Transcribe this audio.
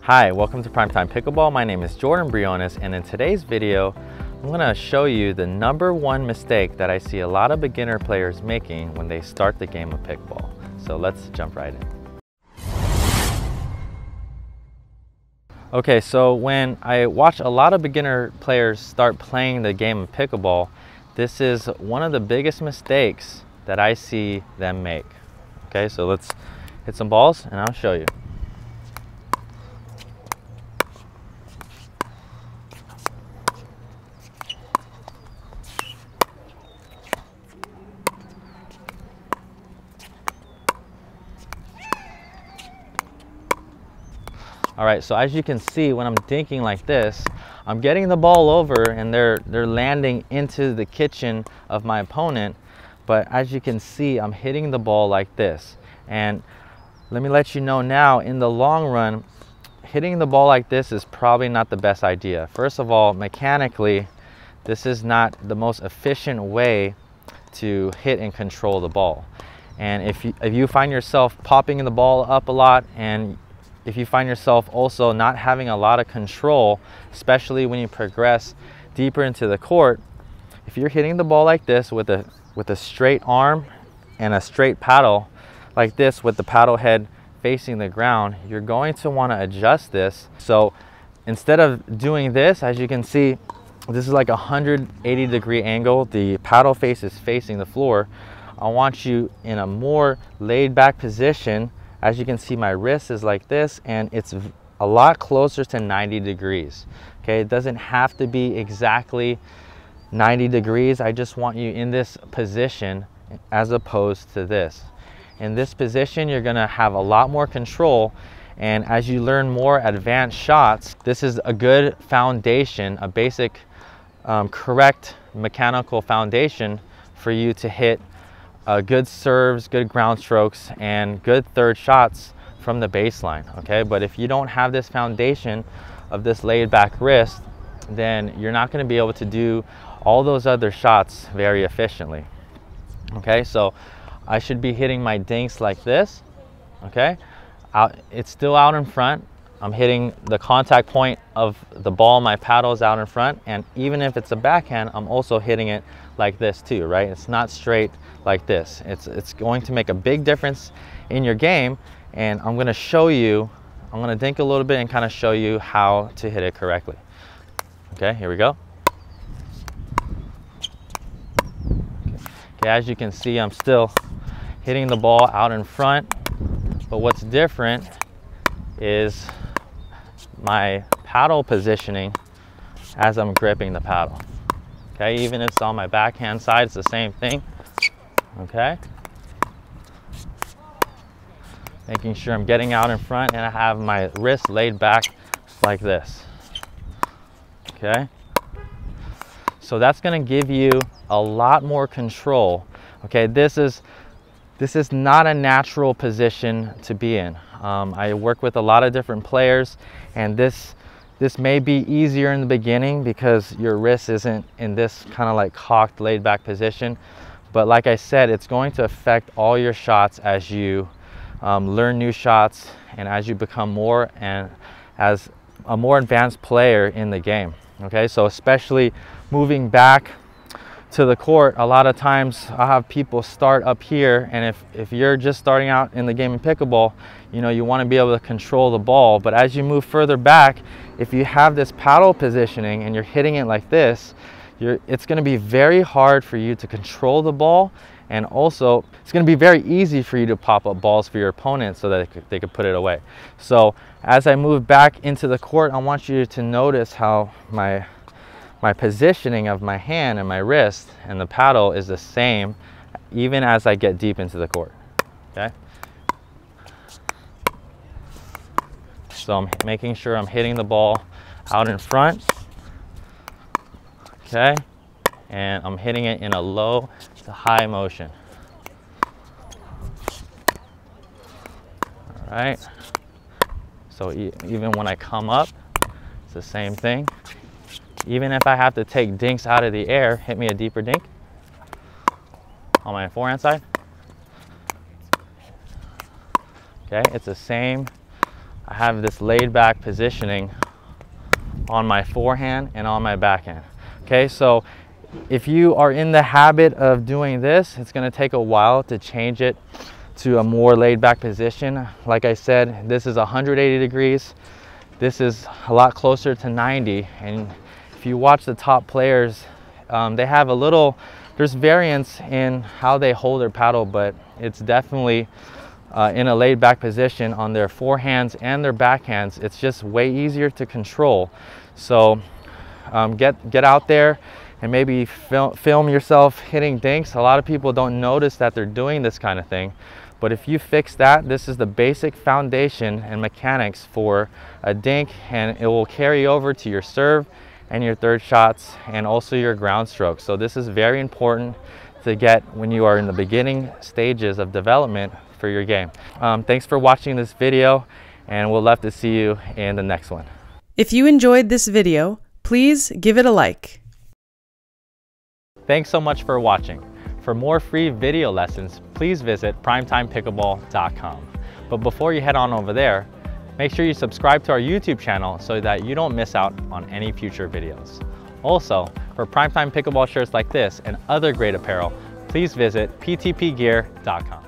Hi, welcome to PrimeTime Pickleball. My name is Jordan Briones, and in today's video, I'm going to show you the #1 mistake that I see a lot of beginner players making when they start the game of pickleball. So let's jump right in. Okay, so when I watch a lot of beginner players start playing the game of pickleball, this is one of the biggest mistakes that I see them make. Okay, so let's hit some balls and I'll show you. All right, so as you can see, when I'm dinking like this, I'm getting the ball over and they're landing into the kitchen of my opponent. But as you can see, I'm hitting the ball like this. And let me let you know now, in the long run, hitting the ball like this is probably not the best idea. First of all, mechanically, this is not the most efficient way to hit and control the ball. And if you find yourself popping the ball up a lot, and if you find yourself also not having a lot of control, especially when you progress deeper into the court, if you're hitting the ball like this with a straight arm and a straight paddle like this with the paddle head facing the ground, you're going to want to adjust this. So instead of doing this, as you can see, this is like a 180-degree angle. The paddle face is facing the floor. I want you in a more laid back position. As you can see, my wrist is like this and it's a lot closer to 90 degrees. Okay, it doesn't have to be exactly 90 degrees. I just want you in this position as opposed to this. In this position, you're gonna have a lot more control, and as you learn more advanced shots, this is a good foundation, a basic, correct mechanical foundation for you to hit good serves, good ground strokes, and good third shots from the baseline. Okay, but if you don't have this foundation of this laid back wrist, then you're not going to be able to do all those other shots very efficiently. Okay, so I should be hitting my dinks like this. Okay, it's still out in front. I'm hitting the contact point of the ball, my paddle is out in front, and even if it's a backhand, I'm also hitting it like this too, right? It's not straight like this. It's going to make a big difference in your game, and I'm going to show you, I'm going to dink a little bit and kind of show you how to hit it correctly. Okay, here we go. Okay, as you can see, I'm still hitting the ball out in front, but what's different is my paddle positioning as I'm gripping the paddle. Okay, even if it's on my backhand side, it's the same thing. Okay, making sure I'm getting out in front and I have my wrist laid back like this. Okay, so that's going to give you a lot more control. Okay, this is not a natural position to be in. I work with a lot of different players, and this may be easier in the beginning because your wrist isn't in this kind of like cocked, laid back position. But like I said, it's going to affect all your shots as you learn new shots and as you become more and as a more advanced player in the game. Okay, so especially moving back to the court, a lot of times I'll have people start up here, and if you're just starting out in the game of pickleball, you know, you want to be able to control the ball. But as you move further back, if you have this paddle positioning and you're hitting it like this, it's going to be very hard for you to control the ball, and also it's going to be very easy for you to pop up balls for your opponent so that they could put it away. So as I move back into the court, I want you to notice how my positioning of my hand and my wrist and the paddle is the same even as I get deep into the court. Okay, so I'm making sure I'm hitting the ball out in front. Okay, and I'm hitting it in a low to high motion. All right, so even when I come up, it's the same thing. Even if I have to take dinks out of the air, hit me a deeper dink on my forehand side. Okay, it's the same I have this laid back positioning on my forehand and on my backhand. Okay, so if you are in the habit of doing this, it's going to take a while to change it to a more laid back position. Like I said, this is 180 degrees. This is a lot closer to 90. And if you watch the top players, they have a little, there's variance in how they hold their paddle, but it's definitely in a laid back position on their forehands and their backhands. It's just way easier to control. So get out there and maybe film yourself hitting dinks. A lot of people don't notice that they're doing this kind of thing, but if you fix that, this is the basic foundation and mechanics for a dink, and it will carry over to your serve and your third shots and also your ground stroke. So this is very important to get when you are in the beginning stages of development for your game. Thanks for watching this video, and we'll love to see you in the next one. If you enjoyed this video, please give it a like. Thanks so much for watching. For more free video lessons, please visit PrimetimePickleball.com. But before you head on over there, make sure you subscribe to our YouTube channel so that you don't miss out on any future videos. Also, for Primetime Pickleball shirts like this and other great apparel, please visit ptpgear.com.